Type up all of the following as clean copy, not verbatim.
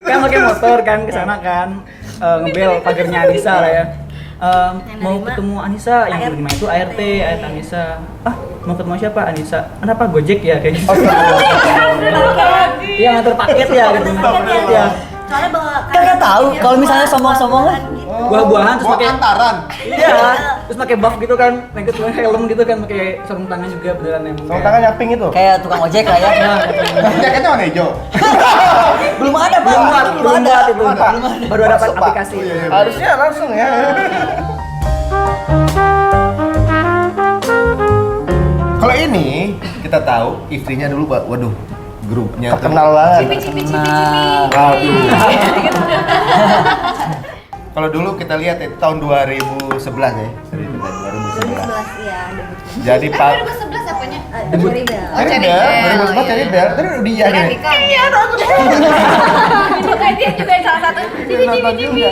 Kan pakai motor kan ke sana kan, ngebel pagernya Anissa lah ya. Mau ketemu Anissa, yang terima itu ART Anissa. Mau ketemu siapa? Anissa. Kenapa Gojek ya kayak gitu? Iya, nganter paket ya gitu. Ya. Soalnya bawa Kan nggak tahu kalau misalnya somong-somongan Buah-buahan terus pakai antaran. Iya, terus pakai buff gitu kan, pakai helm gitu kan, pakai sarung tangan juga beneran emang. Sarung tangan yang pink itu. kayak tukang ojek lah ya. Jaketnya warna hijau. Belum ada, Pak. Belum ada itu. Baru dapat aplikasi. Harusnya langsung ya. Kalau ini kita tahu istrinya dulu, waduh, grupnya terkenal banget. cipi. Waduh. Kalau dulu kita lihat ya, tahun 2011 ya. 2011. 2011 ya debut. Jadi Pak 2011 apanya? Cherry Bell. Cherry Bell, 2011 Cherry Bell. Tadi udah dia nih. Iya dong. Juga dia juga salah satu. Cipi.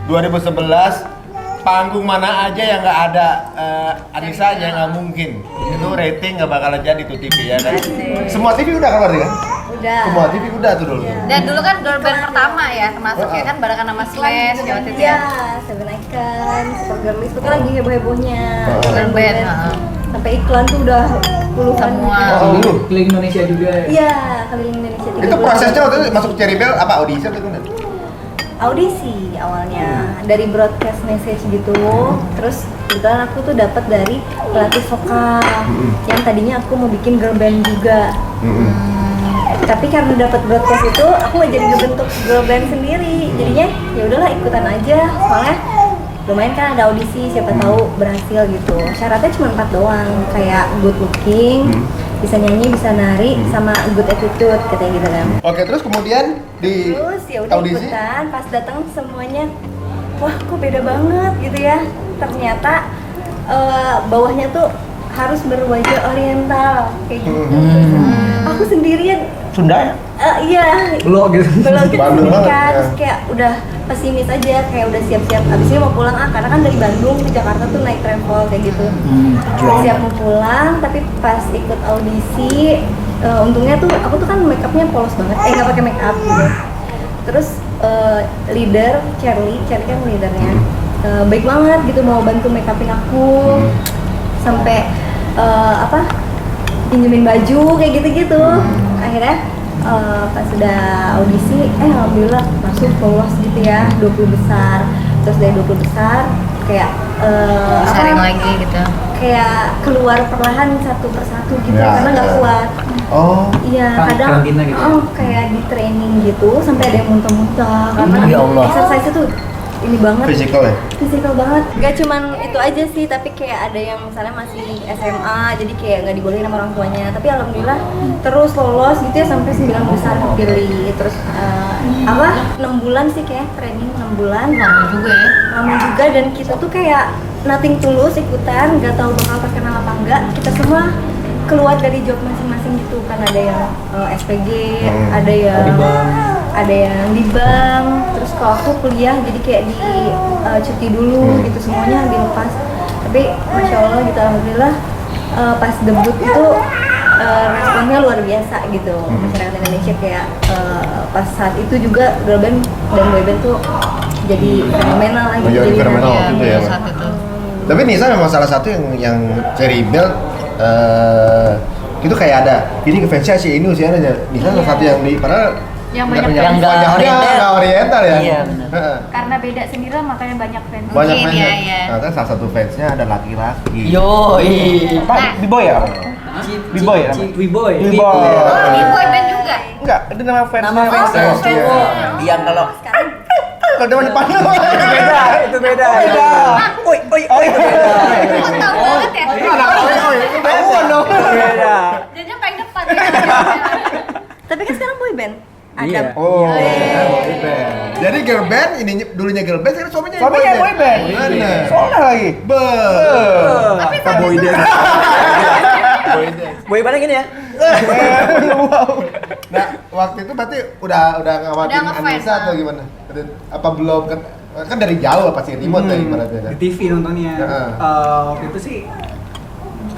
2011 panggung mana aja yang nggak ada Anissa aja nggak mungkin. Itu rating nggak bakalan jadi tuh TV ya kan. Semua TV udah keluar ya? Udah. Semua TV udah tuh dulu. Dan dulu kan girl band pertama ya, termasuk ya kan barengan sama Slash ya waktu itu Iya, ya. Seven Icon, Super Girlies itu kan lagi heboh-hebohnya. Girl band. Sampai iklan tuh udah puluhan. Semua. Dulu. Keliling Indonesia juga ya. Iya, keliling Indonesia. Itu prosesnya waktu itu masuk Cherry Bell apa audisi atau gimana? Audisi awalnya dari broadcast message gitu. Terus kebetulan aku tuh dapat dari pelatih vokal yang tadinya aku mau bikin girl band juga. Tapi karena dapat broadcast itu aku nggak jadi ngebentuk girl band sendiri. Jadinya ya udahlah ikutan aja. Soalnya lumayan kan ada audisi, siapa tahu berhasil gitu. Syaratnya cuma 4 doang, kayak good looking, bisa nyanyi, bisa nari, sama good attitude katanya gitu kan. Oke, terus kemudian di Terus ya udah audisi ikutan, pas datang semuanya, wah kok beda banget gitu ya. Ternyata bawahnya tuh harus berwajah oriental kayak gitu. Aku sendirian. Sunda ya? Iya. Belum gitu. Belum gitu Bandung banget, kan, ya. terus kayak udah pesimis aja, kayak udah siap-siap. Abis ini mau pulang karena kan dari Bandung ke Jakarta tuh naik travel kayak gitu. Siap mau pulang, tapi pas ikut audisi, untungnya tuh aku tuh kan make upnya polos banget, nggak pakai make up gitu. Terus leader Charlie kan leadernya, baik banget gitu mau bantu make upin aku, sampai pinjemin baju kayak gitu-gitu. Akhirnya pas sudah audisi, alhamdulillah masuk lolos gitu ya, 20 besar. Terus dari 20 besar kayak Sharing lagi gitu. kayak keluar perlahan satu persatu gitu Ya, karena nggak ya. kuat. Oh. Iya, kadang Karantina gitu ya? kayak di training gitu sampai ada yang muntah-muntah karena Ya Allah. exercise itu ini banget, Physical ya? fisikal banget. Gak cuman itu aja sih, tapi kayak ada yang misalnya masih SMA, jadi kayak nggak dibolehin sama orang tuanya. Tapi alhamdulillah terus lolos gitu ya sampai 9 besar kepilih. Terus 6 bulan sih kayak training 6 bulan. Lama juga ya. Lama juga, dan kita tuh kayak nothing tulus ikutan, nggak tahu bakal terkenal apa enggak. Kita semua keluar dari job masing-masing gitu kan, ada yang SPG, ada yang di bank. Terus kalau aku kuliah jadi kayak di cuti dulu gitu, semuanya dilepas. Tapi masya Allah gitu, alhamdulillah pas debut itu responnya luar biasa gitu. Masyarakat Indonesia kayak pas saat itu juga girl band dan boy band tuh jadi fenomenal lagi. Menjadi Jadi fenomenal Iya, gitu ya. saat itu. Tapi Nisa memang salah satu yang Cherry Bell itu kayak ada ini fansnya si Inu sih ada. Nisa salah satu yang di padahal Yang banyak yang nggak oriental. nggak oriental ya. Iya, benar. Heeh. karena beda sendiri lah, makanya banyak fans. Banyak Mungkin, fansnya. iya. Nah, kan salah satu fansnya ada laki-laki. Yoi. Pak, B-boy ya? B-boy ya? B-boy. B-boy. Oh, ini boy band juga. Enggak, itu nama fans. Nama fansnya. Iya. Yang kalau Sekarang Kalau depan depan Itu beda. oi Itu beda. Oh, tahu banget ya. itu beda dong. Beda. Jadinya paling depan ya. tapi kan sekarang boy band. Iya. Oh, boy band. Jadi girl band, ini dulunya girl band, sekarang suaminya boy band. Bener. Soalnya lagi. Apa boy dance? Boy band gini ya? Nah, waktu itu berarti udah ngawatin Udah ngefans, Anissa atau gimana? Apa belum kan dari jauh pasti remote ya ibaratnya kan? Di TV nontonnya. Heeh. Waktu itu sih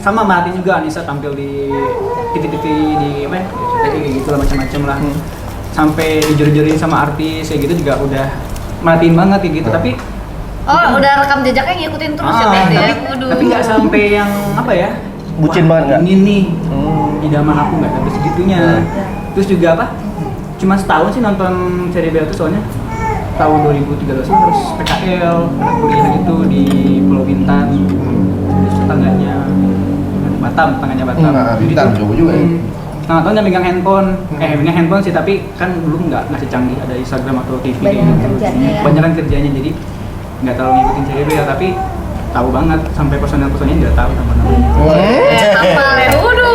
sama Martin juga, Anissa tampil di TV-TV di apa ya? Kayak gitu lah, macam-macam lah. sampai dijor-jorin sama artis kayak gitu juga udah merhatiin banget kayak gitu. Tapi udah rekam jejaknya ngikutin terus ya berarti ya. tapi nggak sampai yang apa ya? Bucin wah, banget nggak? Ini nih idaman aku nggak sampai segitunya. Terus juga apa? Cuma setahun sih nonton seri Bel tuh soalnya tahun 2013 tuh harus PKL, ada kuliah gitu di Pulau Bintan. Terus tetangganya Batam. Bintan jauh juga ya. Nah, tahun megang handphone, megang handphone sih, tapi kan dulu nggak secanggih ada Instagram atau TV kayak Banyak gitu. kerjanya ya. Banyakan kerjanya, jadi nggak terlalu ngikutin CDB ya, tapi tahu banget sampai personel-personelnya juga tahu sama namanya. Hafal ya.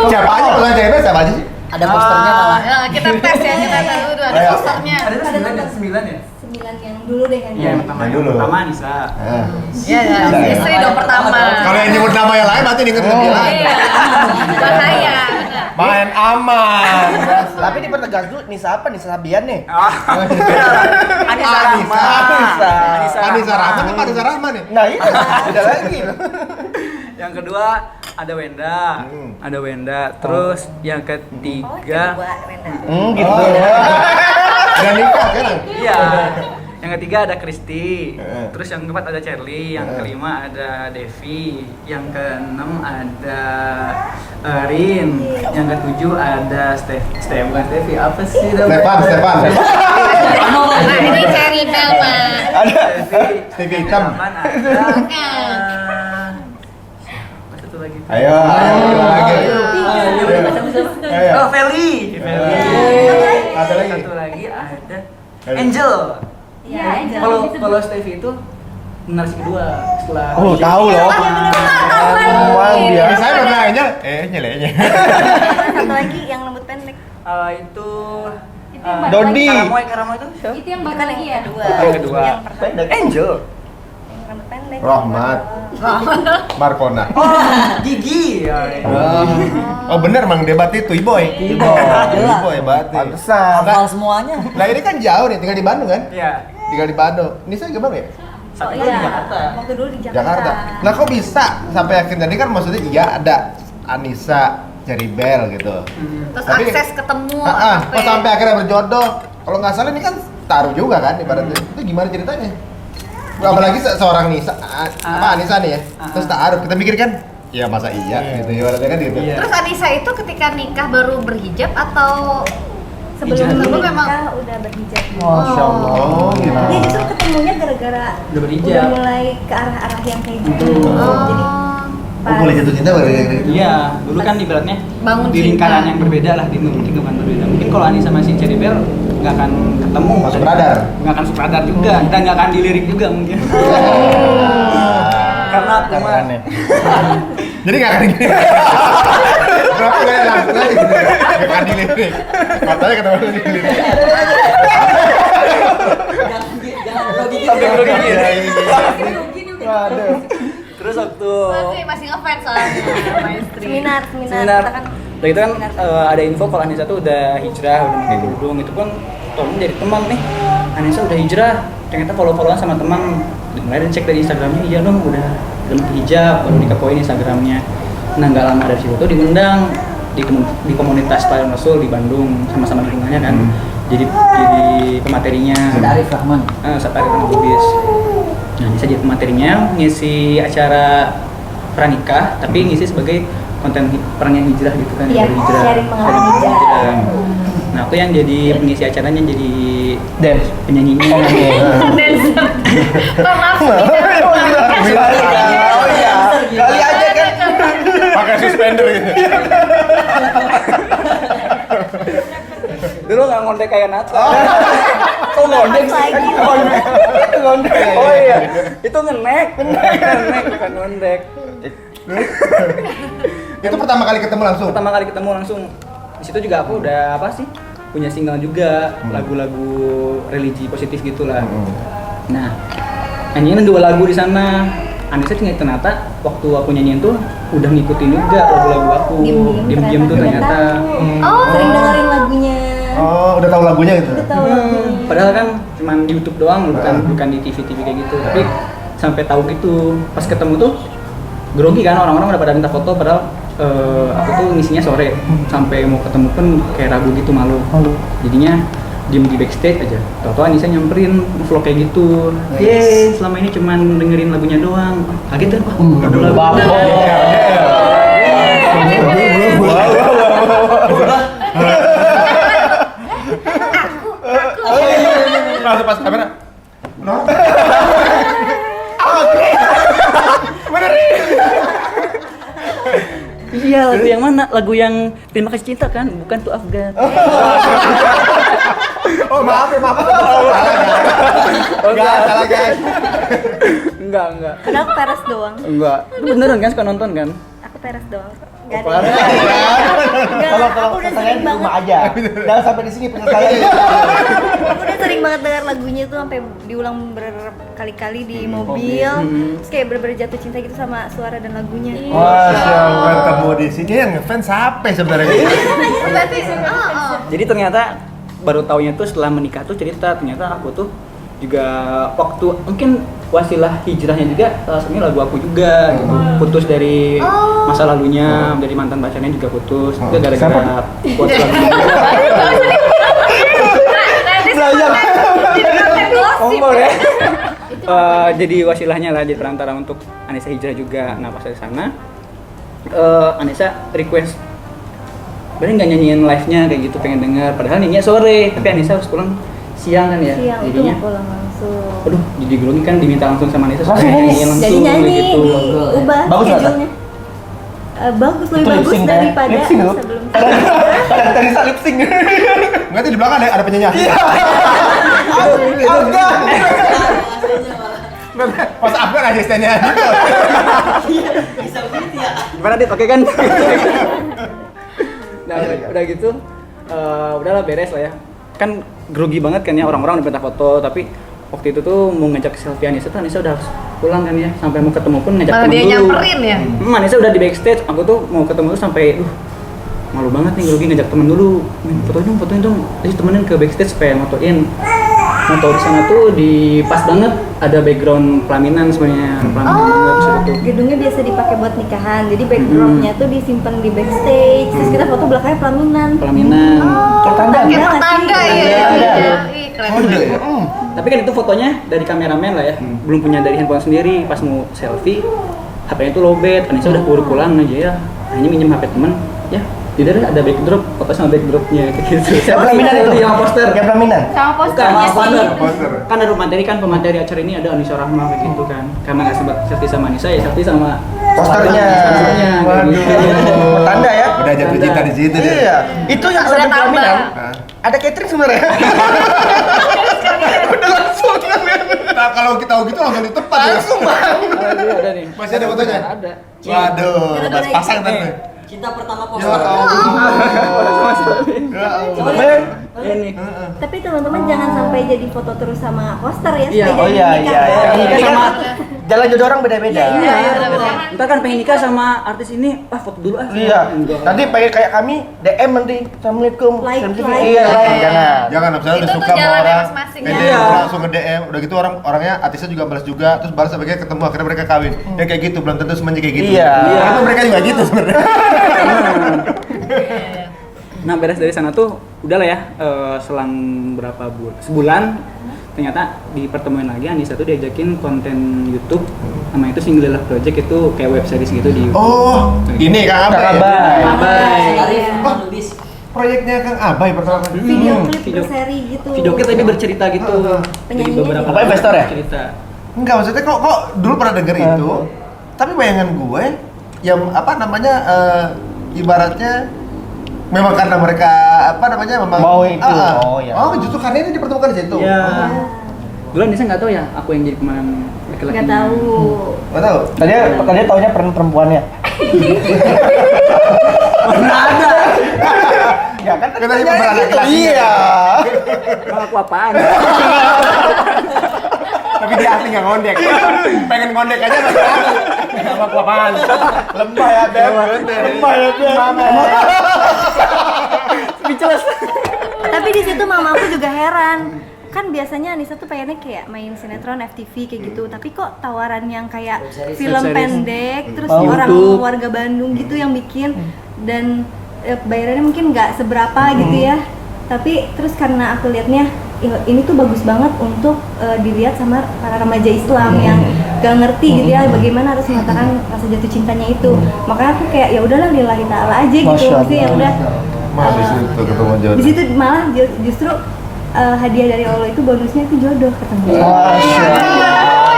Siapa aja pesan CB siapa aja sih? Ada posternya malah. Ya, kita tes ya, kita tes dulu ada Ayo. posternya. Ada 9 ya? 9 yang dulu deh kan. Iya, yang pertama. Yang dulu. Pertama Nisa. Iya, istri dong pertama. Kalau yang nyebut nama yang lain berarti inget lebih lain. Iya. Bahaya. Main aman. Tapi dipertegas dulu, Nisa apa? Nisa Sabian nih? Anissa Rahma. Anissa Rahma kan Anissa Rahma nih. Nah itu, beda lagi. Yang kedua ada Wenda, Terus yang ketiga, Gitu. Udah nikah kan? iya. Yang ketiga ada Kristi, terus yang keempat ada Charlie, yang kelima ada Devi, yang keenam ada Rin, yang ketujuh ada bukan Stevi, apa sih? Stefan. Nah, ini Cherry Bell, Pak. Ada TV hitam. Apa satu lagi? Ayo lagi. Ayo. Oh, Feli. Ada lagi. Satu lagi ada Angel. Iya, Kalau Stevie itu generasi kedua setelah Tahu loh. Emang dia. Saya belum nanya. Nyelenya. Satu lagi yang rambut pendek. itu Dodi. Karamoy itu siapa? Itu yang Itu baru kan lagi ya? Yang kedua. Yang pertama. Angel. Yang rambut pendek. Rahmat. Markona. Gigi. Oh bener mang debat itu Iboy. Iboy berarti. Pantesan. Nah, semuanya. Nah ini kan jauh nih, tinggal di Bandung kan? Iya. Tinggal di Bandung. Nisa gimana ya? Satu Oh lagi iya, di Jakarta. waktu dulu di Jakarta. Jakarta. Nah kok bisa sampai akhirnya tadi kan maksudnya iya ada Anissa, Cherry Bell gitu. Terus Tapi- akses ketemu. Kok sampai akhirnya berjodoh? Kalau nggak salah ini kan taruh juga kan ibaratnya. Itu gimana ceritanya? Apalagi seorang Nisa, Anissa nih ya. Terus taruh, kita mikir kan, ya masa iya gitu ibaratnya kan gitu. Iya. Terus Anissa itu ketika nikah baru berhijab atau Sebelum Hijab. nikah Memang- udah berhijab. Masya Allah. Oh gitu. Dia justru ketemunya gara-gara Udah berhijab. udah mulai ke arah-arah yang kayak gitu. Betul. Jadi Mulai jatuh cinta baru kayak gitu. Iya, dulu kan ibaratnya Bangun di cinta. lingkaran yang berbeda lah, di lingkungan berbeda. Mungkin kalau Anissa masih Cherry Bell nggak akan ketemu. Masuk radar. Nggak akan masuk radar juga, dan nggak akan dilirik juga mungkin. Karena aku mah Aneh. Jadi nggak akan gini. Kenapa nggak langsung aja gitu? Nggak akan dilirik. Katanya ketemu dilirik. sampai grogi gitu. Iya, iya. Terus waktu masih ngefans soalnya sama istri. seminar. seminar, Kita kan udah itu kan ada info kalau Anissa tuh udah hijrah, udah pakai kerudung. Itu pun tolong dari teman nih, Anissa udah hijrah. Ternyata follow-followan sama teman. Mulai cek dari Instagramnya, iya dong udah pakai hijab, baru dikepoin Instagramnya. Nah nggak lama dari situ tuh diundang di komunitas Pelayan Rasul di Bandung, sama-sama lingkungannya kan. Jadi pematerinya. Arif Rahman. Ustadz Arif Rahman Bugis. Nah, bisa jadi pematerinya ngisi acara pranikah, tapi ngisi sebagai konten perang hijrah gitu kan. Iya, baru hijrah. sharing pengalaman hijrah. Nah, aku yang jadi pengisi acaranya jadi Dance. penyanyinya. Dancer. Maaf. Oh iya. Kali aja kan. Pakai suspender gitu. Dulu nggak ngondek kayak Nata. Kok ngondek sih? Lagi. Itu ngondek. Oh iya, itu ngenek bukan ngondek. Itu pertama kali ketemu langsung. Pertama kali ketemu langsung. Di situ juga aku udah apa sih? Punya single juga, lagu-lagu religi positif gitulah. Nah, nyanyiin 2 lagu di sana. Anissa ternyata waktu aku nyanyiin tuh udah ngikutin juga lagu-lagu aku. Diem-diem tuh ternyata. Sering dengerin lagunya. Oh, udah tahu lagunya gitu. Udah tahu lagunya. Padahal kan cuma di YouTube doang, bukan di TV-TV kayak gitu. Tapi sampai tahu gitu. Pas ketemu tuh grogi kan, orang-orang udah pada minta foto, padahal aku tuh ngisinya sore. Sampai mau ketemu pun kayak ragu gitu, malu. Jadinya diem di backstage aja. Tau-tau Anissa nyamperin vlog kayak gitu. Yeay, selama ini cuman dengerin lagunya doang. Kaget kan? Wah, ada lagu. Langsung pas kamera. Iya, lagu yang mana? Lagu yang Terima Kasih Cinta kan? Bukan tuh Afgan. Oh maaf. Salah guys. Enggak. Padahal aku peres doang. Enggak. Lu beneran kan suka nonton kan? Aku peres doang. Gak parah. ada. Enggak, Kalau aku udah penyelesaian sering di rumah banget. aja. Jangan sampai di sini penyelesaian. Aku udah sering banget dengar lagunya tuh sampai diulang berkali-kali di mobil. Terus kayak bener-bener jatuh cinta gitu sama suara dan lagunya. Masya Allah, ketemu di sini yang ngefans siapa sebenarnya? Berarti Jadi ternyata baru taunya tuh setelah menikah tuh cerita ternyata aku tuh juga waktu mungkin wasilah hijrahnya juga salah satunya lagu aku juga gitu. Putus dari masa lalunya, dari mantan pacarnya juga putus. Itu gara-gara quotes lagunya juga. Ngomong ya. Jadi wasilahnya lah, jadi perantara untuk Anissa hijrah juga. Nah pas dari sana Anissa request berarti nggak nyanyiin live-nya kayak gitu, pengen denger. Padahal nyanyinya sore, tapi Anissa harus pulang siang kan ya. Siang itu Jadinya mau pulang langsung. aduh, jadi grogi kan diminta langsung sama Anissa supaya nyanyiin langsung Jadi nyanyi gitu. diubah Bagus nggak, schedule-nya. Bagus, lebih Itu lip bagus sync, kan? daripada Lip sync, loh. sebelum. Tadi lip sync. Enggak tuh di belakang ada penyanyi. Pas Afgan asistennya. Gimana Dit? Oke kan? Nah, udah gitu, udahlah beres lah ya. Kan grogi banget kan ya, orang-orang udah minta foto, tapi waktu itu tuh mau ngajak selfie Anissa tuh Anissa udah harus pulang kan ya, sampai mau ketemu pun ngajak malah temen dia dulu. nyamperin ya. Anissa udah di backstage, aku tuh mau ketemu tuh sampai, malu banget nih grogi ngajak temen dulu, fotoin dong, terus temenin ke backstage supaya motoin. Moto di sana tuh di pas banget ada background pelaminan sebenarnya, pelaminan banget di situ tuh. Gedungnya biasa dipakai buat nikahan, jadi backgroundnya tuh disimpan di backstage. Terus kita foto belakangnya pelaminan. Pelaminan. Pertanda. Iya, Kayak tangga ya. Iya. Ih, keren. Tapi kan itu fotonya dari kameramen lah ya, belum punya dari handphone sendiri. Pas mau selfie, HP-nya tuh lowbat. Anissa udah keburu pulang aja ya, hanya minjem HP temen. Ya, tidak ada backdrop, foto sama backdropnya kayak gitu. Yang pelaminan itu? Yang poster. Kayak pelaminan. Sama Bukan, posternya poster. sih. Kan ada pemateri acara ini ada Anissa Rahma kayak gitu kan. Karena nggak sempat selfie sama Anissa ya selfie sama Posternya. sponsornya, kayak Waduh. gitu. Pertanda ya. Udah jatuh cinta di situ deh. Iya. Itu yang Udah sampai tambah. pelaminan. Hah? Ada catering sebenarnya. Udah langsung. Nah, kalau kita tahu gitu langsung di tempat ya. Langsung bang. Ada nih. Masih ada fotonya? Ada. Waduh, pas pasang tante. Cinta pertama Ya poster. Allah. Ini. Tapi teman-teman jangan sampai jadi foto terus sama poster ya. Iya, supaya Oh jadi iya nikah. iya. Ini kan sama Jalan jodoh orang beda-beda. Iya, ntar kan pengen nikah sama artis ini, foto dulu ah. Iya. Enggak. Nanti pengen kayak kami DM nanti. Assalamualaikum. Like. Iya, like. Jangan. Jangan, misalnya udah Itu tuh suka sama jalannya orang, masing-masing. pede Iya. langsung nge DM, udah gitu orangnya artisnya juga balas juga, terus balas sebagai ketemu akhirnya mereka kawin. Ya kayak gitu, belum tentu semuanya kayak gitu. Iya. Karena mereka juga gitu sebenarnya. Nah beres dari sana tuh udah lah ya, selang berapa bulan, sebulan ternyata di pertemuan lagi Anissa tuh diajakin konten YouTube sama itu Single Love Project, itu kayak web series gitu di YouTube. Oh, ini Kang Abai. Kang Abai. Abai. Arif Oh. Lubis. Proyeknya Kang Abai pertama kali. Video klip Video- berseri gitu. Video klip tapi bercerita gitu. Jadi Penyanyinya beberapa Apa investor ya? cerita. Enggak, maksudnya kok dulu pernah denger itu. Tapi bayangan gue yang apa namanya ibaratnya memang karena mereka apa namanya memang Mau itu. Oh, iya. Oh, justru karena ini dipertemukan di situ. Iya. Oh. Dulu Anissa nggak tahu ya aku yang jadi pemeran laki-laki. Nggak tahu. Nggak tahu. Tadi taunya peran perempuannya. Mana ada? Ya kan Kita ini pemeran laki-laki. Iya. Kalau aku apaan? Tapi dia asli nggak ngondek. Pengen ngondek aja nggak tahu. Sama apaan? Lembah ya, Beb. Lembah ya, Beb. Speechless. Tapi di situ mama aku juga heran. Kan biasanya Anissa tuh pengennya kayak main sinetron FTV kayak gitu, tapi kok tawaran yang kayak film Web series. pendek terus Oh, orang YouTube. warga Bandung gitu yang bikin dan bayarannya mungkin nggak seberapa gitu ya. Tapi terus karena aku liatnya ini tuh bagus banget untuk dilihat sama para remaja Islam yang gak ngerti gitu ya bagaimana harus mengatakan rasa jatuh cintanya itu. Makanya aku kayak ya udahlah lillahi ta'ala aja gitu. Masya Maksudnya ya udah. Mas di situ ketemu jodoh. Di situ malah justru hadiah dari Allah itu bonusnya itu jodoh ketemu.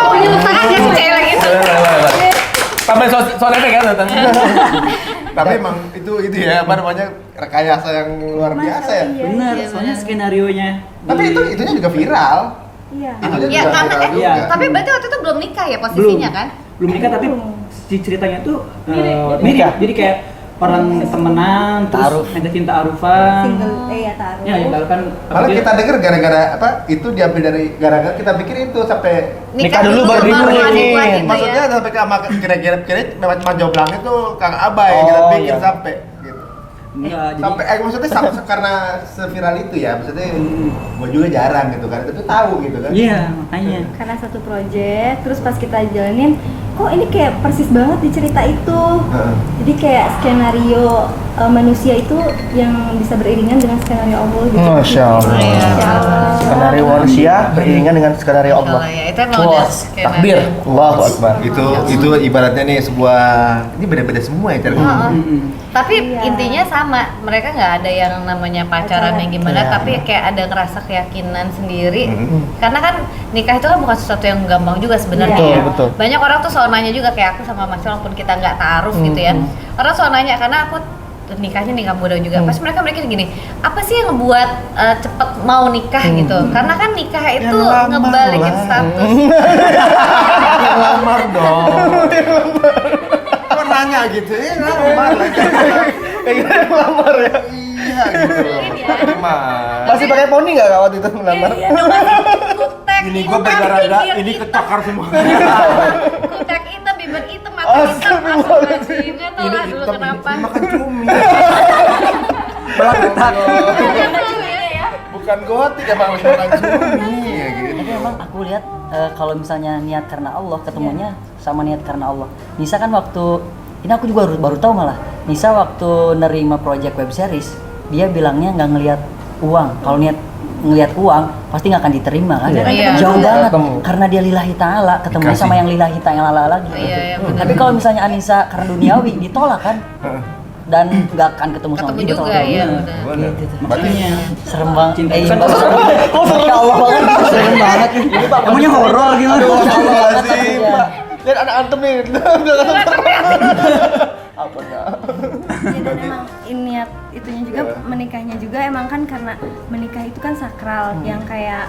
Punya usaha aja si cewek gitu. Sampai soal efek kan datang. Tapi emang itu ya apa namanya rekayasa yang luar biasa ya. Iya. Bener, Iya, soalnya bener. skenarionya. Tapi itunya juga viral. Iya. Itunya Ya juga karena viral iya. juga. tapi berarti waktu itu belum nikah ya posisinya kan? Belum nikah tapi si ceritanya tuh mirip. Nikah. Jadi kayak orang temenan Ta'aruf. terus ngajakin ta'arufan. Single ya taruh. Ya, yang taruh kan Malah kita denger gara-gara apa itu diambil dari gara-gara kita pikir itu sampai Nikah dulu baru dibuat dimulai. gitu ya. maksudnya sampai ke sama kira-kira lewat Jomblang itu Kang Abai kita Oh, pikir iya. sampai gitu. enggak jadi Sampai maksudnya karena seviral itu ya maksudnya gua juga jarang gitu kan itu tahu gitu kan. iya makanya. Karena satu project, terus pas kita jalanin, kok ini kayak persis banget di cerita itu. Heeh. Jadi kayak skenario manusia itu yang bisa beriringan dengan skenario Allah gitu. Masya Allah. Masya Allah. Skenario manusia beriringan dengan skenario Allah. Ya, itu emang udah Wah, takbir. Allahu Akbar. Itu ibaratnya nih sebuah ini beda-beda semua ya cara. Mm-mm. Tapi Iya. intinya sama, mereka nggak ada yang namanya pacaran yang gimana, Iya. tapi kayak ada ngerasa keyakinan sendiri. Mhm. Karena kan nikah itu kan bukan sesuatu yang gampang juga sebenarnya. Betul, ya. betul. Banyak orang tuh soal nanya juga kayak aku sama Mas Yol, walaupun kita nggak taaruf gitu ya. Orang soal nanya karena aku nikahnya nikah muda juga. Pas mereka mikir gini, apa sih yang ngebuat cepet mau nikah gitu? Karena kan nikah itu lamar ngebalikin lah. status. Lamar dong. Kok nanya gitu ya lamar lah. Kayak lamar ya. Iya gitu. Gimana? Masih pakai poni nggak waktu itu melamar? Iya, kutek Ini hitam, gua berdarah, bibir ini hitam. kecakar semua. Kutek hitam, bibir hitam, mata hitam, astagfirullahaladzim. Nggak tahu lah dulu kenapa. Makan cumi. Ya. Bukan gotik emang masih makan cumi ya gitu. Tapi emang aku lihat kalau misalnya niat karena Allah ketemunya sama niat karena Allah. Nisa kan waktu ini aku juga baru tahu malah. Nisa waktu nerima project web series dia bilangnya nggak ngelihat uang. Kalau niat ngelihat uang pasti nggak akan diterima kan? Iya. Jauh banget Ketemu. karena dia lillahi ta'ala ketemunya Dikasih. sama yang lillahi ta'ala lagi. Iya, iya, benar. Tapi kalau misalnya Anissa karena duniawi ditolak kan? Dan nggak akan ketemu sama Ketemu dia. juga ditolak. ya. Bener. Makanya Serem banget. Cinta Iya, itu kan Masya Allah banget. Serem banget. emangnya horor gimana? Astagfirullahaladzim. Lihat anak antum nih. Apa enggak? Ya, dan emang niat itunya juga menikahnya juga emang kan karena menikah itu kan sakral yang kayak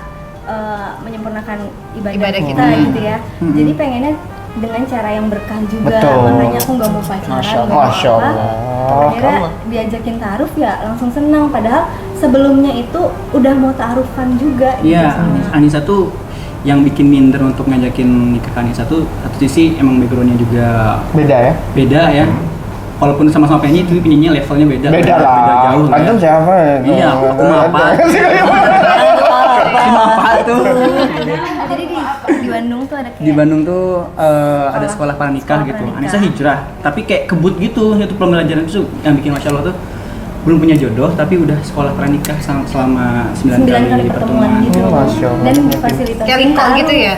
menyempurnakan ibadah Ibadah kita kita. gitu ya. Jadi pengennya dengan cara yang berkah juga. Betul. Makanya aku nggak mau pacaran, Masya nggak mau Masya apa. Allah. Akhirnya diajakin ta'aruf ya langsung senang. Padahal sebelumnya itu udah mau ta'arufan juga. Iya, sama- Anissa tuh yang bikin minder untuk ngajakin nikah ke Anissa tuh satu sisi emang backgroundnya juga Beda ya? beda ya. Walaupun sama-sama penyanyi, tapi penyanyinya levelnya beda. Beda lah. Beda jauh. lah Antum ya. siapa? Iya, aku mah apa? Cuma apa tuh? Jadi di Bandung tuh ada kayak Di Bandung tuh ada sekolah pranikah Sekolah gitu. pranikah. Anissa hijrah, tapi kayak kebut gitu. Itu pembelajaran itu yang bikin Masya Allah tuh belum punya jodoh, tapi udah sekolah pranikah selama 9 9 kali pertemuan gitu. Masya Allah. Dan difasilitasi Kayak lingkar gitu ya?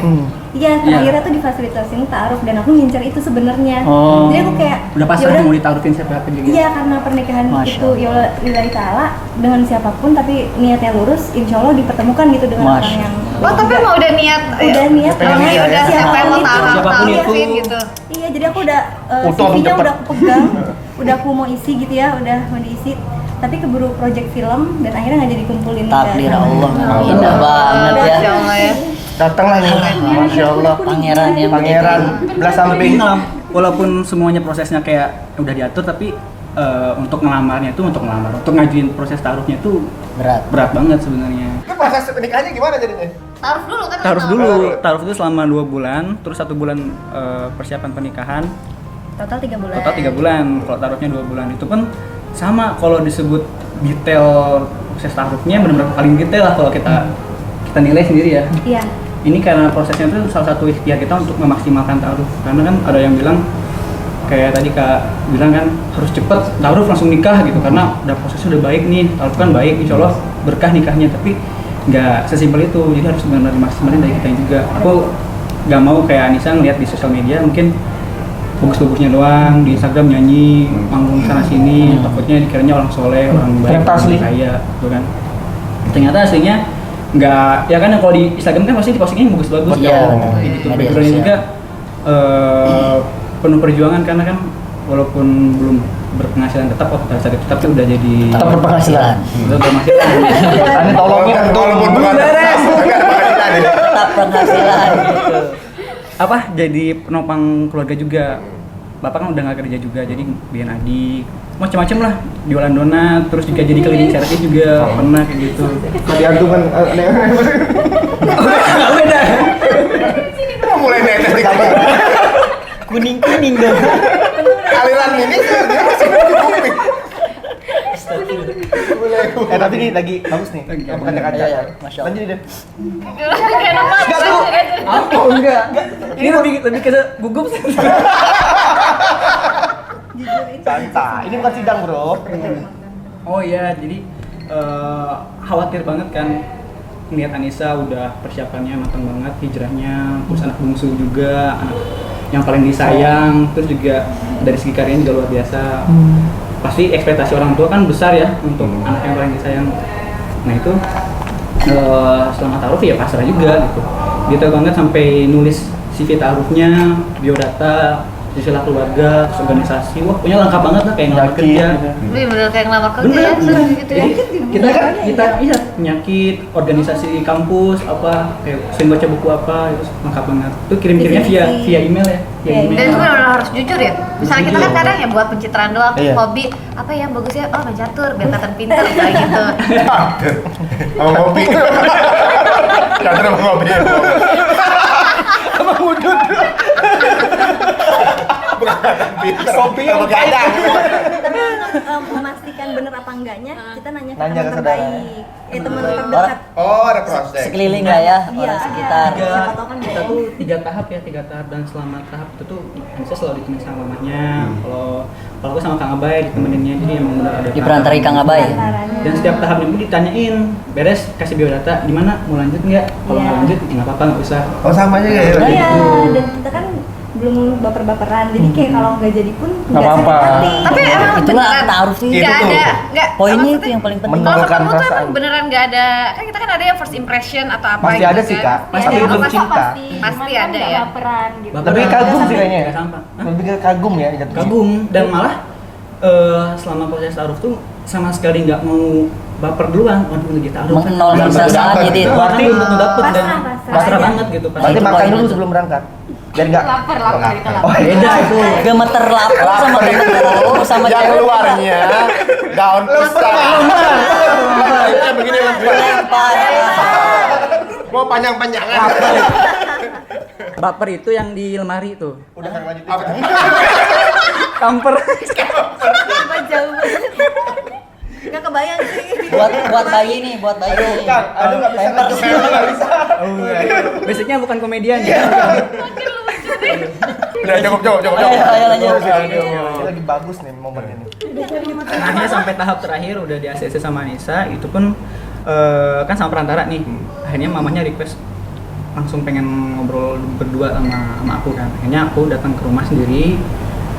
Iya, terakhirnya tuh difasilitasin ta'aruf dan aku ngincar itu sebenarnya. Oh. Jadi aku kayak Udah pasrah yaudah, mau ditaruhin siapa juga. Iya, karena pernikahan Masya itu ya Allah lillahi ta'ala dengan siapapun tapi niatnya lurus, insya Allah dipertemukan gitu dengan Masya orang yang Oh tapi emang udah niat udah niat Pengen banget. nikah ya? siapa yang mau taruh Siapapun itu. taruhin gitu. Iya, jadi aku udah Utuh CV-nya cepet. udah aku pegang, udah aku mau isi gitu ya, udah mau diisi. Tapi keburu project film dan akhirnya nggak jadi kumpulin. Takdir sama- Allah. Indah banget ya. Masya Allah ya. Datanglah nih. Masya Allah. Pangeran yang Pangeran belas sampai Tapi walaupun semuanya prosesnya kayak udah diatur, tapi untuk ngelamarnya itu untuk ngelamar, untuk ngajuin proses taruhnya itu berat. berat banget sebenarnya. Itu proses pernikahannya gimana jadinya? Taruh dulu kan. Taruh dulu, taruh itu selama 2 bulan, terus 1 bulan persiapan pernikahan, Total 3 bulan. total 3 bulan. Kalau taruhnya 2 bulan itu pun sama, kalau disebut detail proses taruhnya benar-benar paling detail lah kalau kita nilai sendiri ya. Iya. Ini karena prosesnya itu salah satu ikhtiar kita untuk memaksimalkan taruh, karena kan ada yang bilang kayak tadi Kak bilang kan harus cepet taruh langsung nikah gitu karena udah prosesnya udah baik nih, taruh kan baik, insya Allah berkah nikahnya, tapi nggak sesimpel itu, jadi harus benar-benar dimaksimalin dari kita juga. Aku nggak mau kayak Anissa ngeliat di sosial media mungkin bagus-bagusnya doang, di Instagram nyanyi, manggung sana sini, takutnya dikiranya orang soleh, orang baik, Ternyata asli. orang kaya, gitu kan. Ternyata aslinya nggak, ya kan kalau di Instagram kan pasti postingnya bagus-bagus Iya, kan, gitu. media Backgroundnya sosial. juga penuh perjuangan karena kan walaupun belum berpenghasilan tetap tapi udah jadi Tetap berpenghasilan. udah berpenghasilan. Ani tolongin untuk Walaupun bukan beres. tapi ada penghasilan ya. Tetap penghasilan gitu. Apa jadi penopang keluarga juga. Bapak kan udah nggak kerja juga, jadi biar adik macam-macam lah, jualan donat, terus juga jadi keliling servis juga pernah kayak gitu. diantungan Beda. Oh, mulai netes di kamar. Kuning-kuning dong. Aliran ini dia masih kuping. tapi ini lagi bagus nih. Lagi Bukan kaca. Iya, iya, Masya Allah. Lanjut deh. Kayak nomor. Oh enggak. Ini lebih ke gugup sih. Santai. Ini bukan sidang, Bro. Oh iya, jadi khawatir banget kan ngeliat Anissa udah persiapannya matang banget, hijrahnya, terus anak bungsu juga, anak yang paling disayang, terus juga dari segi karyanya juga luar biasa. Pasti ekspektasi orang tua kan besar ya untuk anak yang paling disayang. Nah itu selama taruh ya pasrah juga gitu. Detail banget sampai nulis CV taruhnya, biodata, silsilah keluarga, terus organisasi, wah punya lengkap banget lah kayak ngelamar Penyakit, kerja. gitu. Wih, bener kayak ngelamar kerja Bener, ya, bener. seru gitu ya. Jadi kita iya penyakit, organisasi kampus apa, kayak sering baca buku apa, itu lengkap banget. Itu kirim-kirimnya via email ya, via Iya, email. Dan itu benar-benar harus jujur ya. Misalnya kita kan Jujur. kadang ya buat pencitraan doang, Iya. hobi apa ya bagus ya, oh main catur biar kelihatan pintar kayak gitu. Sama ngopi. Catur sama ngopi. Sama wudud. Bukan pinter. Kopi sama gadang. Tapi untuk memastikan bener apa enggaknya, kita nanya ke Nanya teman ke saudara. terbaik, teman terdekat. Oh, ada proses. Sekeliling lah ya, Iya, orang sekitar. Siapa tahu kan kita bohong. tuh 3 tahap ya, 3 tahap, dan selama tahap itu tuh Anissa selalu ditemenin sama mamanya. Kalau aku sama Kang Abai ditemeninnya, jadi emang benar ada Diperantarai Kang Abai. Antaranya. Dan setiap tahapnya pun ditanyain, beres kasih biodata, gimana mau lanjut nggak? Kalau Iya. mau lanjut ya nggak apa-apa, nggak usah. Oh, sama aja ya. Oh iya, dan kita kan belum baper-baperan, jadi kayak kalau nggak jadi pun Nggak apa-apa. sakit hati. Tapi emang Itulah beneran taruh sih. Itu nggak tuh. ada, nggak. Poinnya maksudnya- itu yang paling penting. Kalau Menurunkan ketemu tuh perasaan. emang beneran nggak ada, kan kita kan ada yang first impression atau apa Pasti gitu ada sih, kan. Kak. Iya, Pasti ada belum apa-apa cinta. pasti. Pasti Cuman kan ada nggak ya. baperan gitu. Baperan. Lebih kagum sih Nggak kayaknya ya. sampah. Hah? Lebih ke kagum ya jatuhnya. Kagum, dan malah selama proses taruh tuh sama sekali nggak mau baper duluan, waduh lagi taruh kan. Mengenal Nggak perasaan dapet. jadi Itu berarti belum tentu dapet dan pasrah. pasrah banget gitu. Berarti Itu makan poin dulu itu. sebelum berangkat. Biar enggak Lapar itu Oh, beda itu. Gemeter lapar sama ketemu sama yang cewek. luarnya daun pisang. Itu begini lempar. Lempar. Mau panjang-panjangan. Baper itu yang di lemari tuh. udah kan lanjutin. Apa? Kamper. Apa jauh banget. Nggak kebayang sih. Buat bayi nih, buat bayi. nih. Kang, aduh enggak bisa Pampers. enggak bisa. Basicnya bukan komedian ya. Udah cukup. Ayo lanjut. Ini lagi bagus nih momen ini. Akhirnya sampai tahap terakhir udah di ACC sama Anissa, itu pun kan sama perantara nih. Akhirnya mamanya request langsung pengen ngobrol berdua sama aku kan. Akhirnya aku datang ke rumah sendiri.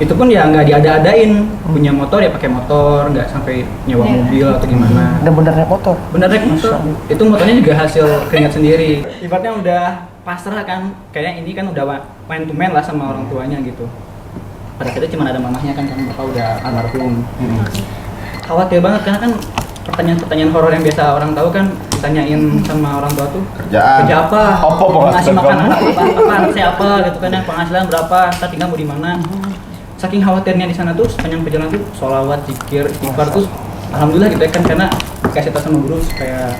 Itu pun ya nggak diada-adain, punya motor ya pakai motor, nggak sampai nyewa mobil atau gimana. Bener-bener naik motor. Bener naik motor. Itu motornya juga hasil keringat sendiri. Ibaratnya udah pasrah kan, kayaknya ini kan udah main to man lah sama orang tuanya gitu. Pada saat itu cuma ada mamahnya kan, karena bapak udah almarhum. Khawatir banget karena kan pertanyaan-pertanyaan horor yang biasa orang tahu kan ditanyain sama orang tua tuh Kerjaan. kerja apa, Apa ngasih penghasilan makan kamu? anak apa, anak saya apa gitu kan, yang penghasilan berapa, ntar tinggal mau di mana. Saking khawatirnya di sana tuh sepanjang perjalanan tuh sholawat, zikir, istighfar tuh alhamdulillah gitu ya kan, karena dikasih tahu sama guru supaya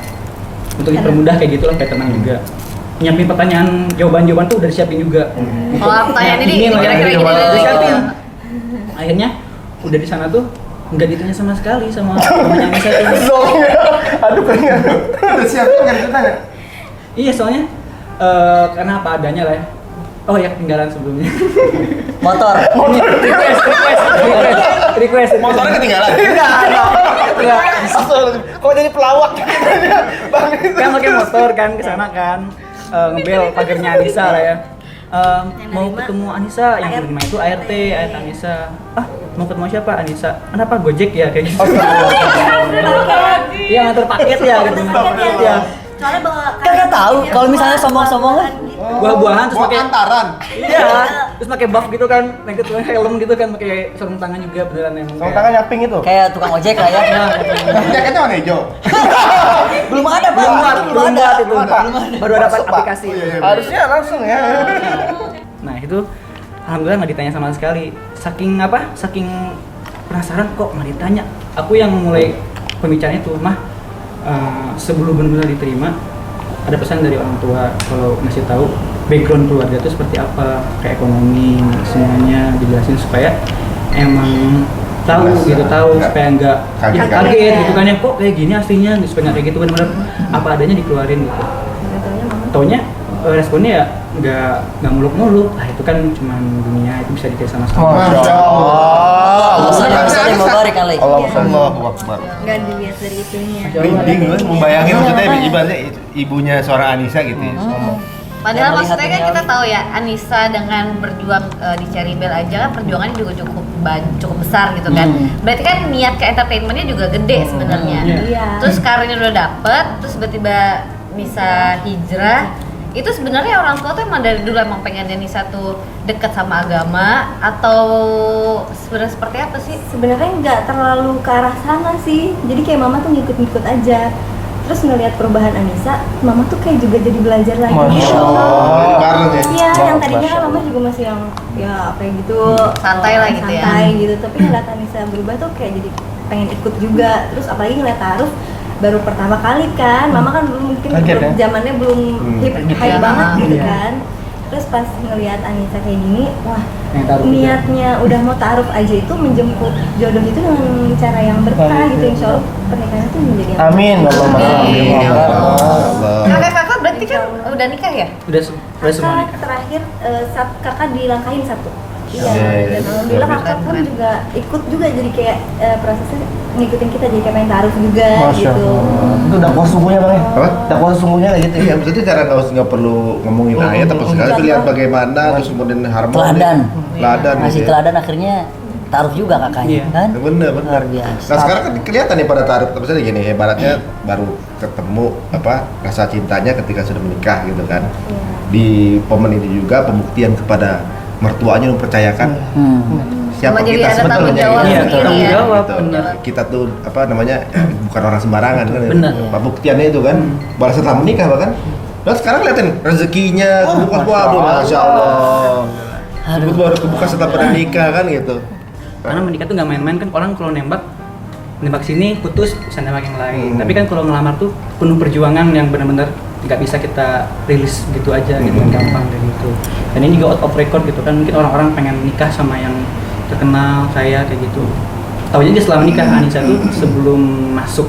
untuk dipermudah kayak gitulah, kayak tenang juga. Nyiapin pertanyaan, jawaban-jawaban tuh udah disiapin juga. Kalau pertanyaan ini loh ya, kira-kira gini udah loh. disiapin. Akhirnya udah di sana tuh nggak ditanya sama sekali sama mamanya Anissa tuh. Zongnya. Aduh keringat. Udah siapin kan kita nggak? Iya soalnya karena apa adanya lah ya. Oh ya, ketinggalan sebelumnya. Motor. Request. Motornya ketinggalan. Enggak. Kok jadi pelawak? Kan pakai motor kan ke sana kan. Ngebel pagernya Anissa lah ya. Mau ketemu Anissa, yang terima itu ART Anissa. Mau ketemu siapa? Anissa. Kenapa Gojek ya kayaknya? Iya, nganter paket ya gitu. Iya. Soalnya bawa Kagak tahu kalau misalnya sombong-sombongan. Buah-buahan terus pakai antaran. Iya, terus pakai buff gitu kan, naik helm gitu kan, pakai sarung tangan juga beneran yang Sarung tangan yang pink itu. Kayak tukang ojek lah ya. Jaketnya warna hijau. Belum ada, Pak. belum buat itu. Belum ada. Baru dapat Masuk, Pak. aplikasi. Harusnya langsung ya. Nah, itu alhamdulillah nggak ditanya sama sekali. Saking penasaran kok nggak ditanya. Aku yang mulai pembicaraan itu, mah sebelum benar-benar diterima ada pesan dari orang tua kalau ngasih tahu background keluarga itu seperti apa, kayak ekonomi semuanya dijelasin supaya emang tahu Jelas, gitu, tahu nggak supaya nggak kaget, kaget gitu kan ya, kok kayak gini aslinya gitu, supaya nggak kayak gitu, benar-benar apa adanya dikeluarin gitu. Taunya responnya ya nggak muluk-muluk, itu kan cuma dunia, itu bisa dikasih sama sama. Masya Allah. Saling mubarak kali. Allahu Akbar. nggak dilihat dari itunya. Merinding gue membayangin maksudnya ibaratnya ibunya seorang Anissa gitu ya. Padahal Ya, maksudnya kan melihat kita tahu ya, Anissa dengan berjuang di Cherry Bell aja kan perjuangannya juga cukup besar gitu kan. Berarti kan niat ke entertainmentnya juga gede sebenarnya. Iya. Terus karirnya udah dapet, terus tiba-tiba Nisa hijrah. Itu sebenarnya orang tua tuh emang dari dulu emang pengennya Nisa tuh deket sama agama, atau sebenarnya seperti apa sih? Sebenarnya nggak terlalu ke arah sana sih. Jadi kayak mama tuh ngikut-ngikut aja. Terus ngelihat perubahan Anissa, mama tuh kayak juga jadi belajar lagi. Masya Allah. Jadi bareng ya. Iya, yang tadinya Masya kan mama juga masih yang ya kayak gitu, Santai lah gitu ya. santai gitu. Tapi ngeliat Anissa berubah tuh kayak jadi pengen ikut juga. Terus apalagi ngeliat Taaruf baru pertama kali kan, mama kan belum mungkin Kaget belum, ya? zamannya belum hip Gitu hype ya. banget gitu Iya. kan. Terus pas ngelihat Anissa kayak gini, wah Yang taruh juga. niatnya udah mau taruh aja itu menjemput jodoh itu dengan cara yang berkah gitu. Insya Allah pernikahan itu menjadi yang Amin. berkah. Allahumma sholli Amin. ala Muhammad. Kakak berarti kan udah nikah ya? Udah semua Kakak nikah. terakhir kakak dilangkahin satu. Iya, Iya, dan alhamdulillah luar kakak pun biasa. juga ikut juga, jadi kayak prosesnya ngikutin kita, jadi kayak main taruh juga Masya gitu. Allah. Itu dakwah sungguhnya bang ya? Apa? Dakwah sungguhnya kayak gitu ya? Iya, maksudnya cara nggak perlu ngomongin ayat apa segala itu lihat bagaimana terus kemudian harmoni. Teladan. Teladan. Ngasih gitu ya. teladan akhirnya taruh juga kakaknya Iya. kan? Bener. Luar biasa. Nah sekarang kan kelihatan nih pada taruh, misalnya gini, ibaratnya baru ketemu rasa cintanya ketika sudah menikah gitu kan. Iya. Di momen ini juga pembuktian kepada mertuanya mempercayakan siapa Sama jadi kita ada tanggung sebetulnya jawab Iya, sendiri tanggung ya. jawab, gitu. bener. Kita tuh bukan orang sembarangan kan. Bener. Pembuktiannya itu kan baru setelah menikah bahkan. Dan sekarang lihatin rezekinya kebuka semua, masya Allah. Aduh, baru kebuka setelah pada nikah kan gitu. Karena menikah tuh nggak main-main kan, orang kalau nembak sini putus bisa nembak yang lain. Tapi kan kalau ngelamar tuh penuh perjuangan yang benar-benar nggak bisa kita rilis gitu aja gitu kan, gampang kayak gitu. Dan ini juga out of record gitu kan, mungkin orang-orang pengen nikah sama yang terkenal saya kayak gitu. Tahu aja setelah menikah Anissa tuh sebelum masuk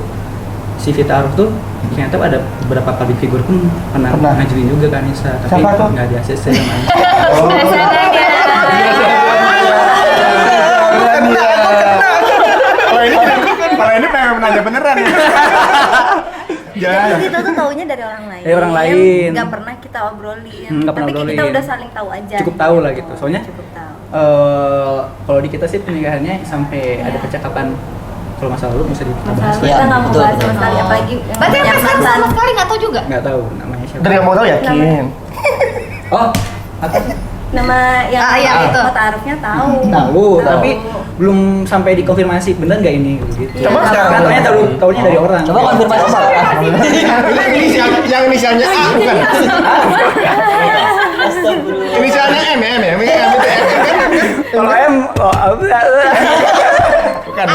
CV Taaruf tuh ternyata ada beberapa public figure pun pernah ngajuin juga ke Anissa, tapi Siapa tuh? nggak di ACC sama Anissa. Kalau ini pengen menanya beneran ya. Jadi kita tuh taunya dari orang lain. Dari orang lain. Nggak pernah kita obrolin. Nggak pernah Tapi kita obrolin. udah saling tahu aja. Cukup tahu lah gitu. Soalnya Cukup tahu. kalau di kita sih pernikahannya sampai ada percakapan kalau masa lalu bisa kita bahas. Masalah Iya, kita nggak mau betul, bahas betul. sama sekali, apalagi Berarti yang sampai sekarang mantan. sama sekali nggak tahu juga? Nggak tahu namanya siapa. Dari yang mau tahu yakin. Oh, apa? Nama yang yang itu. taruhnya tahu. Tahu, tapi belum sampai dikonfirmasi bener nggak ini gitu. Iya, Coba sekarang. Katanya tahunya dari orang. Coba konfirmasi sekarang. Yang inisialnya A bukan? Inisialnya M ya, M itu M kan? Kalau M, Bukan. Bukan.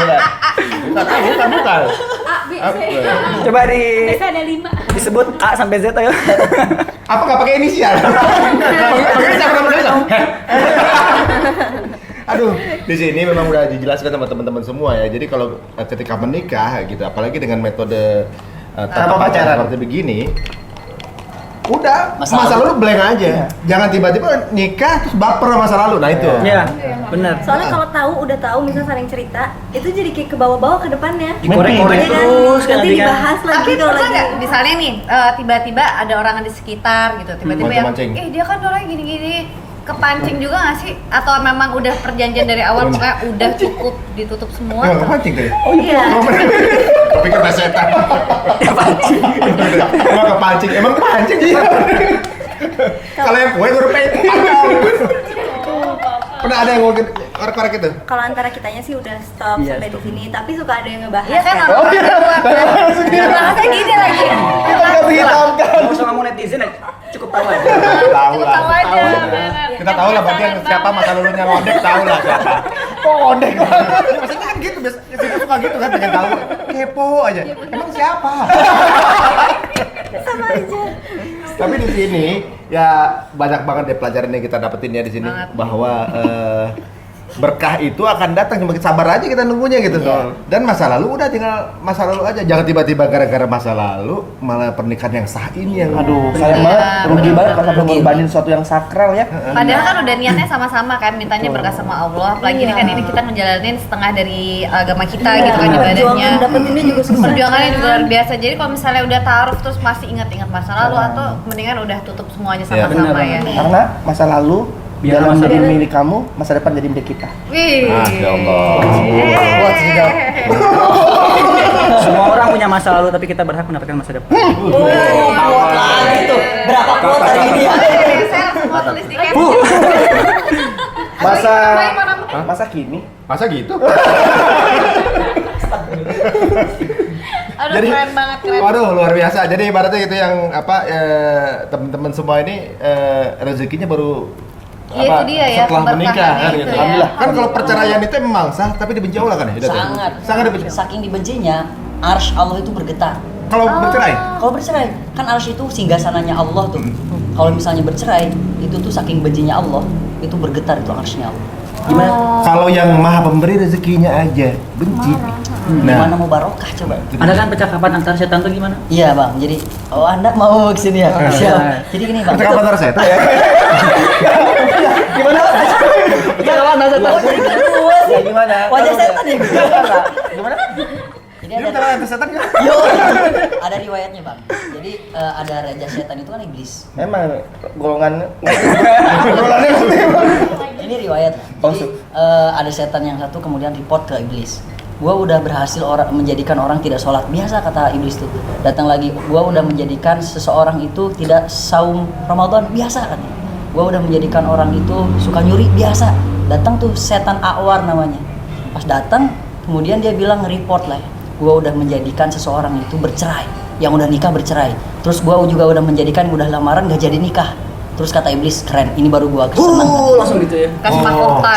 coba Ada 5. disebut A sampai Z ayo. Apa nggak pakai inisial? Pakai siapa namanya? Aduh, di sini memang udah dijelaskan sama teman-teman semua ya. Jadi kalau ketika menikah gitu, apalagi dengan metode Tanpa pacaran. seperti begini, udah Masa masa lalu. lalu blank aja. Jangan tiba-tiba nikah terus baper sama masa lalu. Nah itu. Iya, benar. Soalnya kalau udah tahu misalnya saling cerita, itu jadi kayak ke bawah-bawah ke depannya. Dikorek-korek Iya kan? terus kan Nanti nanti kan. dibahas lagi Tapi kalau pernah lagi. nggak misalnya nih tiba-tiba ada orang di sekitar gitu tiba-tiba yang Mancing-mancing. dia kan orangnya gini-gini kepancing juga nggak sih atau memang udah perjanjian dari awal pokoknya udah cukup ditutup semua Emang kepancing tadi? Oh iya. Tapi kan setan. Emang kepancing, emang kepancing dia. Kalau yang kue gue rupanya pernah ada yang ngomongin korek-korek itu? Kalau antara kitanya sih udah stop Iya, sampai di sini, tapi suka ada yang ngebahas. iya kan kayak, orang bahasanya gini lagi Nggak usah ngomong netizen ya, cukup tahu aja. Tahu cukup lah. tahu aja Iya. bener. Kita tahu lah berarti yang siapa masa lalunya ngondek tahu lah siapa. Kok ngondek? Maksudnya kan gitu biasa kita suka gitu kan pengen tahu. Kepo aja. Emang siapa? sama aja. Tapi di sini ya banyak banget deh pelajaran yang kita dapetin ya di sini Banget. bahwa berkah itu akan datang, cuma kita sabar aja kita nunggunya gitu soal. Dan masa lalu udah tinggal masa lalu aja, jangan tiba-tiba gara-gara masa lalu malah pernikahan yang sah ini yang Aduh, sayang Iya. banget, rugi banget kalau sampai ngorbanin sesuatu yang sakral ya. Padahal kan udah niatnya sama-sama kan, mintanya berkah sama Allah. Apalagi ini kan ini kita ngejalanin setengah dari agama kita gitu kan ibadahnya. Perjuangan dapetinnya juga susah. Perjuangannya juga luar biasa. Jadi kalau misalnya udah taruh terus masih ingat-ingat masa lalu atau mendingan udah tutup semuanya Iya, sama-sama benar ya. Karena masa lalu Biar dalam masa menjadi depan. milik kamu, masa depan jadi milik kita. Wih. Masya Allah. Kuat sih, Jal. Semua orang punya masa lalu, tapi kita berhak mendapatkan masa depan. Kuat lagi tuh. Berapa kuat hari ini ya? Saya langsung mau tulis di caption. Masa Baik, mana? masa kini Masa gitu? Aduh keren banget keren. Waduh luar biasa. Jadi ibaratnya gitu yang apa teman-teman semua ini rezekinya baru Iya, itu dia ya, setelah menikah keberkahannya kan itu gitu. ya. Alhamdulillah. Kan kalau perceraian itu memang sah tapi dibenci Allah kan ya? Udah tuh. Sangat dibenci. Saking dibencinya, arsy Allah itu bergetar. Kalau bercerai? Kalau bercerai, kan arsy itu singgasananya Allah tuh. Kalau misalnya bercerai, itu tuh saking bencinya Allah, itu bergetar itu arsy-nya Allah. Gimana? Kalau yang maha pemberi rezekinya aja benci. Gimana mau barokah coba? Ada kan percakapan antara setan tuh gimana? Iya bang, jadi Anda mau kesini ya? Siap. Jadi gini bang, Kita kapan terus ya? gimana? Gimana setan? Ya gimana? wajah setan ya gitu. Gimana? Jadi Ini ada, kita setan kan? yo, ada riwayatnya bang. Jadi ada raja setan itu kan iblis. Memang golongan Ini riwayat. Jadi ada setan yang satu kemudian report ke iblis. Gua udah berhasil menjadikan orang tidak sholat biasa kata iblis tuh. Datang lagi, gua udah menjadikan seseorang itu tidak saum Ramadan biasa kan. Gua udah menjadikan orang itu suka nyuri biasa. Datang tuh setan Awar namanya. Pas datang, kemudian dia bilang report lah. Gua udah menjadikan seseorang itu bercerai, yang udah nikah bercerai. Terus gua juga udah menjadikan yang udah lamaran gak jadi nikah. Terus kata iblis, keren, ini baru gua senang. Langsung gitu ya. Kasih mahkota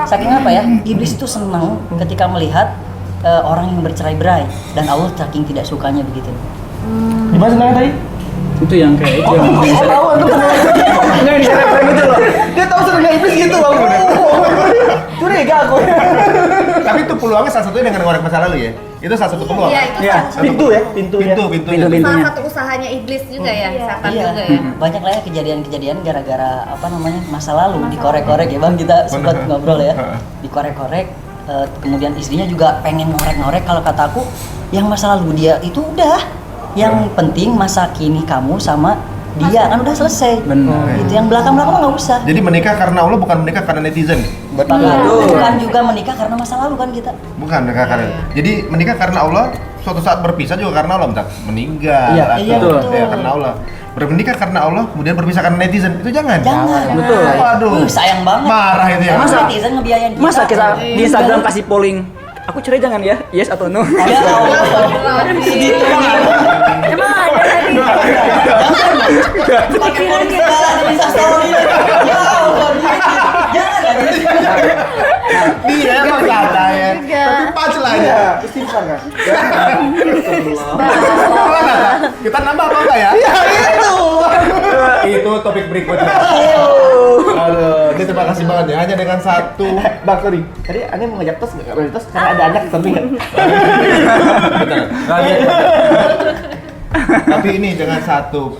Saking apa ya? Iblis itu senang ketika melihat orang yang bercerai-berai dan Allah saking tidak sukanya begitu. Gimana senangnya tadi? Itu yang kayak itu yang bisa. Tahu itu kan. Enggak yang bisa referensi itu loh. Dia tahu senangnya iblis gitu bang. Curiga aku. Tapi itu peluangnya salah satunya dengan ngorek masa lalu ya. Itu salah satu peluang. Iya itu Iya. salah satu- Pintu ya, pintunya. Pintunya. Pintu. salah satu usahanya iblis juga ya, setan Iya, juga ya. banyak lah ya kejadian-kejadian gara-gara apa namanya masa lalu dikorek-korek ya bang, kita sempat ngobrol ya, dikorek-korek. Kemudian istrinya juga pengen ngorek-ngorek. Kalau kata aku, yang masa lalu dia itu udah, yang penting masa kini kamu sama dia kan udah selesai. Benar. Itu yang belakang-belakang nggak usah. Jadi menikah karena Allah bukan menikah karena netizen. Bukan juga menikah karena masa lalu kan kita. Bukan menikah karena. Jadi menikah karena Allah, suatu saat berpisah juga karena Allah, entah meninggal Iya, atau iya, betul. ya, karena Allah. Bermenikah karena Allah, kemudian berpisah karena netizen. Itu jangan. Jangan. Betul. Waduh. Sayang banget. Marah itu ya. Masa netizen ngebiayain kita? Masa kita di Instagram kasih polling, aku cerai jangan ya, yes atau no? Ya Allah. Segitu banget. Emang ada tadi. Pakai politik ada di Instastory. Ya Allah. Jangan lagi. Dia emang kata ya. Tapi pas lah ya. Istighfar kan? Kita nambah apa enggak ya? Iya itu. Itu topik berikutnya. Aduh, ini terima kasih banget ya. Hanya dengan satu. Bang, sorry. Tadi aneh mau ngajak tos nggak? Tos karena ada anak tapi nggak. Betul. Tapi ini dengan satu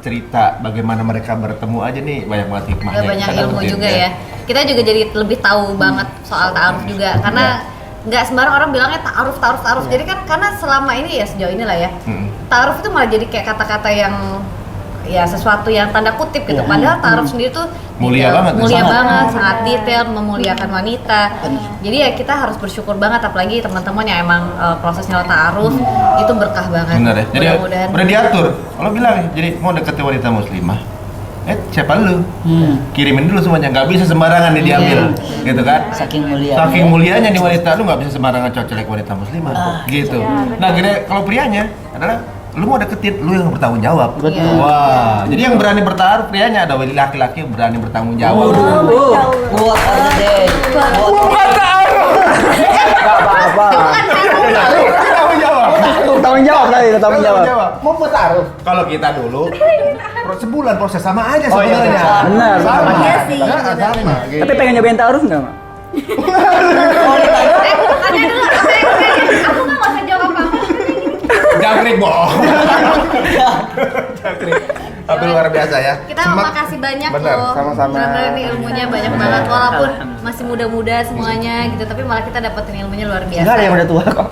cerita bagaimana mereka bertemu aja nih banyak banget hikmahnya. Udah banyak Kita ilmu dapetin, juga ya. Kita juga jadi lebih tahu banget soal ta'aruf juga karena nggak sembarang orang bilangnya ta'aruf. Jadi kan karena selama ini ya sejauh inilah ya. Ta'aruf itu malah jadi kayak kata-kata yang ya sesuatu yang tanda kutip gitu. Padahal ta'aruf sendiri tuh Mulia detail, banget, mulia sangat. banget, sangat detail, memuliakan wanita. Jadi ya kita harus bersyukur banget apalagi teman-teman yang emang prosesnya ta'aruf itu berkah banget. Benar ya. Jadi Mudah-mudahan udah diatur. Kalau bilang jadi mau deketin wanita muslimah, siapa lu? Kirimin dulu semuanya. Nggak bisa sembarangan nih diambil, gitu kan? Saking mulia. Saking mulianya nih wanita, lu nggak bisa sembarangan cocok wanita muslimah, gitu. Nah, gini kalau prianya adalah lu mau deketin, lu yang bertanggung jawab. Betul. Wah, jadi yang berani bertaruh prianya ada laki-laki yang berani bertanggung jawab. What are the day? Enggak apa-apa. Bertanggung jawab. Tanggung jawab tadi, tanggung jawab. Mau bertaruh? Kalau kita dulu sebulan proses sama aja Oh, iya, sebenarnya. benar. Sama. Iya sih, Nah, benar. sama. Gitu. Tapi pengen nyobain ta'aruf nggak, Mak? Ada dulu, aku nggak usah jawab apa-apa. Jangkrik bohong. Jangkrik. Tapi luar biasa ya. Kita makasih banyak Bener, loh. sama-sama. Bener-bener ini ilmunya banyak banget walaupun masih muda-muda semuanya gitu, tapi malah kita dapetin ilmunya luar biasa. Enggak ada yang udah tua kok.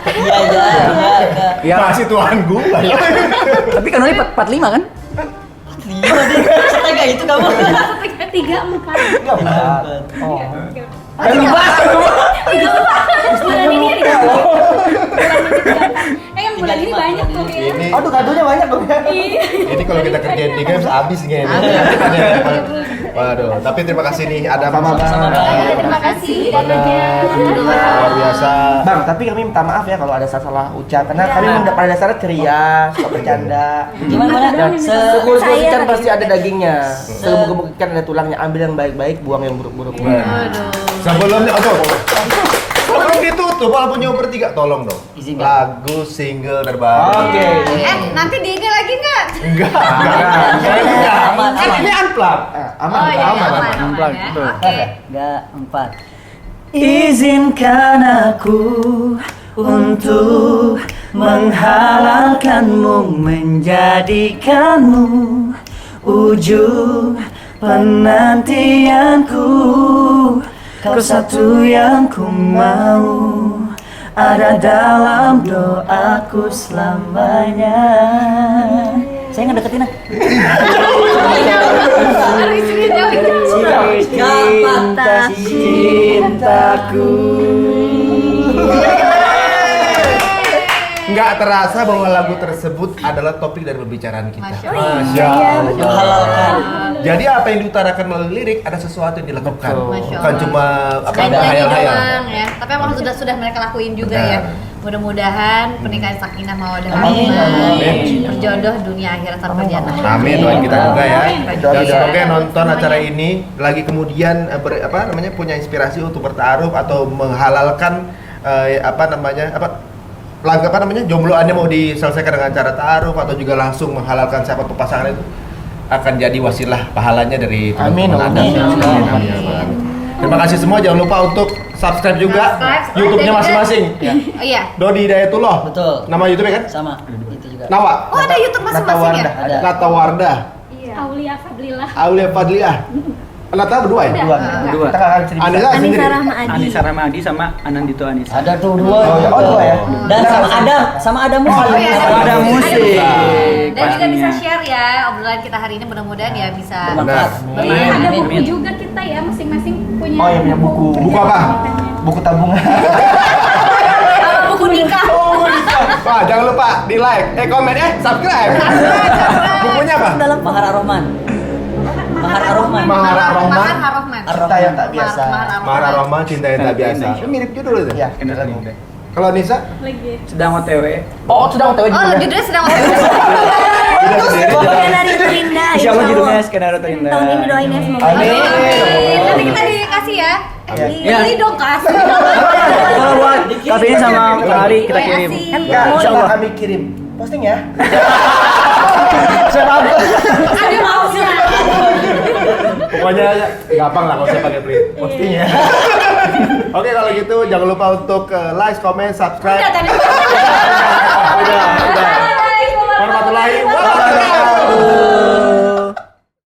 Iya. Ya. Masih Tuhan gua. Tapi kan Noli 45 kan? Setengah itu kamu. 3-4 Enggak. Oh. Kan lupa. Bulan ini ada yang bulan ini banyak tuh ya. Ini Aduh, kadonya banyak dong ya. ini kalau kita kerjain di games habis gini. Waduh, tapi terima kasih nih ada Mama. Terima kasih. Luar biasa. Bang, tapi kami minta maaf ya kalau ada salah ucap karena kami pada dasarnya ceria, suka bercanda. Gimana? Sebelum Saya ikan lagi. pasti ada dagingnya. Sebelum ikan ada tulangnya, ambil yang baik-baik, buang yang buruk-buruk. Sebelumnya sebelum ditutup walaupun nyoba bertiga tolong dong. Izinkan. Lagu single terbaru. Oke. Nanti di IG lagi nggak? Enggak. Aman, Kan aman. ini unplug. Aman, Oh iya, aman. Aman, ya. betul. Oke. 3, 4. Izinkan aku untuk menghalalkanmu, menjadikanmu ujung penantianku. Kau satu yang ku mau, ada dalam doaku selamanya. Saya ngedeketin ah. Cintaku. Nggak terasa bahwa lagu tersebut adalah topik dari pembicaraan kita. Masya Masya Allah. Menghalalkan. Jadi apa yang diutarakan melalui lirik ada sesuatu yang dilakukan, Masya bukan Allah. cuma apa Nyanyi hayal-hayal. doang ya, tapi emang sudah mereka lakuin juga Benar. ya. Mudah-mudahan pernikahan sakinah mawaddah Amin. warahmah, berjodoh dunia akhirat tanpa jannah. Amin, doain kita juga ya. Doa Dan kita. semoga yang nonton acara ini lagi kemudian punya inspirasi untuk bertaruh atau menghalalkan jombloannya mau diselesaikan dengan cara ta'aruf atau juga langsung menghalalkan siapa tuh pasangan itu akan jadi wasilah pahalanya dari Amin, teman-teman Anda. amin. Amin. Terima kasih semua, jangan lupa untuk subscribe juga Subscribe, YouTube-nya dan juga- masing-masing. Oh iya. Dodi Hidayatullah. Betul. Nama YouTube-nya kan? Sama. Itu juga. Nawa. Oh ada YouTube masing-masing ya? Ada. Nata Wardah. Aulia Fadlillah. Aulia Fadliah. Nata berdua ya? Dua. Dua. Kita nggak akan cerita. Anissa sendiri. Anissa Rahmadi. Anissa Ramadi sama Anandito Anissa. Ada tuh dua. Oh, ya. Oh, dua ya? Dan sama Adam musik. Oh, iya, Ada musik. Dan juga pastinya. bisa share ya obrolan kita hari ini, mudah-mudahan ya bisa Bermanfaat. bermanfaat. Ada Amin. buku juga kita ya masing-masing punya. Oh, iya, punya buku. Buku apa? Buku tabungan. Buku nikah. Wah, jangan lupa di like, komen, subscribe. Bukunya apa? Mahar Ar-Rahman. Mahar Ar-Rahman. Mahar Ar-Rahman. Mahar Ar-Rahman. Cinta yang tak biasa. Mahar Ar-Rahman, cinta yang tak biasa. Itu mirip judul itu. Ya, Kendaraan lagu. muda. Kalau Nisa? Lagi. Sedang OTW. Oh, sudah OTW Oh, juga. judulnya sedang Skenario terindah. Insya Allah judulnya skenario terindah. Tahun ini doain ya semoga. Amin. Nanti kita dikasih ya. Ya. Beli dong kasih. Kalau buat kali ini sama Kak Ari kita kirim. Kan Enggak, Insya Allah. kami kirim. Posting ya. Ada mausnya. Pokoknya gampang lah kalau saya pakai print. Posting ya. Oke kalau gitu jangan lupa untuk like, comment, subscribe. Udah tadi. Udah.